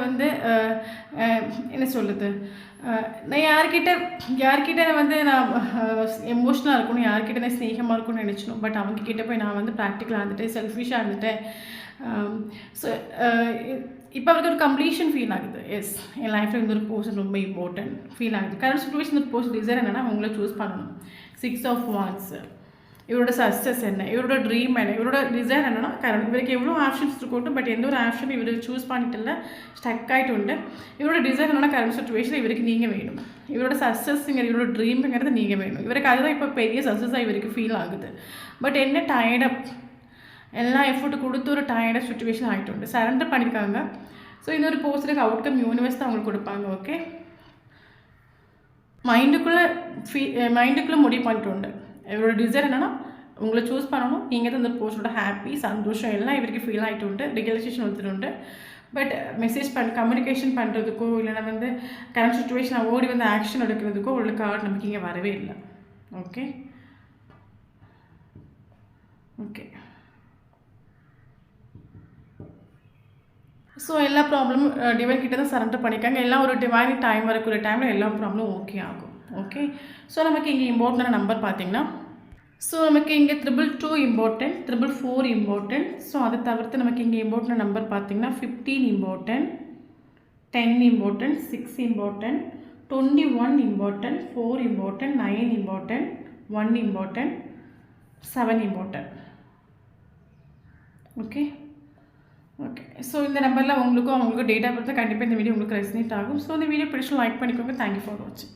என்ன சொல்கிறது, நான் யார்கிட்ட நான் எமோஷ்னலாக இருக்கணும், யார்கிட்ட நான் ஸ்நேகமாக இருக்கணும்னு நினச்சணும். பட் அவங்கக்கிட்ட போய் நான் ப்ராக்டிக்கலாக இருந்துட்டேன், செல்ஃபிஷாக இருந்துட்டேன். ஸோ இப்போ அவருக்கு ஒரு கம்ப்ளீஷன் ஃபீல் ஆகுது. எஸ், என் லைஃப்பில் இந்த ஒரு போர்ஷன் ரொம்ப இம்பார்ட்டன்ட் ஃபீல் ஆகுது. கரண்ட் சுச்சுவேஷன் ஒரு போர்ஷன் டிசைர் என்னென்னா அவங்கள சூஸ் பண்ணணும். 6 of Wands, இவரோட சக்ஸஸ் என்ன, இவரோட ட்ரீம் என்ன, இவரோட டிசைர் என்னென்னா கரண்ட் இவருக்கு எவ்வளோ ஆப்ஷன்ஸ் இருக்கட்டும். பட் எந்த ஒரு ஆப்ஷன் இவர் சூஸ் பண்ணிட்டு ஸ்டக் ஆகிட்டு. இவரோட டிசைர் என்னென்னா கரண்ட் சுச்சுவேஷன் இவருக்கு நீங்கள் வேணும். இவரோட சக்ஸஸ்ங்கிற இவரோட ட்ரீம்ங்கிறது நீங்கள் வேணும். இவருக்கு அதுதான் இப்போ பெரிய சக்ஸஸாக இவருக்கு ஃபீல் ஆகுது. பட் என்ன டயர்டப் எல்லாம் எஃபோர்ட் கொடுத்து ஒரு டயர்டாக சுச்சுவேஷன் ஆகிட்டு சரண்டர் பண்ணியிருக்காங்க. ஸோ இந்த ஒரு போஸ்ட்டுக்கு அவுட்கம் யூனிவர்ஸ் தான் அவங்களுக்கு கொடுப்பாங்க. ஓகே, மைண்டுக்குள்ளே முடிவு பண்ணிட்டு இவரோட டிசைர் என்னென்னா உங்களை சூஸ் பண்ணணும். நீங்கள் தான் இந்த போஸ்ட்டோட ஹாப்பி சந்தோஷம் எல்லாம் இவருக்கு ஃபீல் ஆகிட்டு ரியலைசேஷன் வந்துட்டு. பட் மெசேஜ் கம்யூனிகேஷன் பண்ணுறதுக்கோ இல்லைன்னா கரண்ட் சுச்சுவேஷன் ஓடி ஆக்ஷன் எடுக்கிறதுக்கோ உங்களுக்கு கார்டு நமக்கு இங்கே வரவே இல்லை. ஓகே ஓகே ஸோ எல்லா ப்ராப்ளமும் டிவைன் கிட்ட தான் சரண்டர் பண்ணிக்காங்க. எல்லாம் ஒரு டிவைன் டைம் வரக்கூடிய டைமில் எல்லா ப்ராப்ளமும் ஓகே ஆகும். ஓகே, ஸோ நமக்கு இங்கே இம்பார்ட்டண்டான நம்பர் பார்த்திங்கன்னா, ஸோ நமக்கு இங்கே 222 இம்பார்ட்டன்ட், 444 இம்பார்ட்டன்ட். ஸோ அதை தவிர்த்து நமக்கு இங்கே இம்பார்ட்டன்ட் நம்பர் பார்த்திங்கன்னா 15 important, 10 important, 6 important, 21 important, 4 important, 9 important, 1 important, 7 important. Okay okay, so இந்த நம்பரில் உங்களுக்கும் டேட் ஆஃப் பர்த் கண்டிப்பாக இந்த வீடியோ உங்களுக்கு ரெசனேட் ஆகும். ஸோ இந்த வீடியோ பிடிச்சி லைக் பண்ணிக்கோங்க. தேங்க்யூ ஃபார் வாட்சிங்.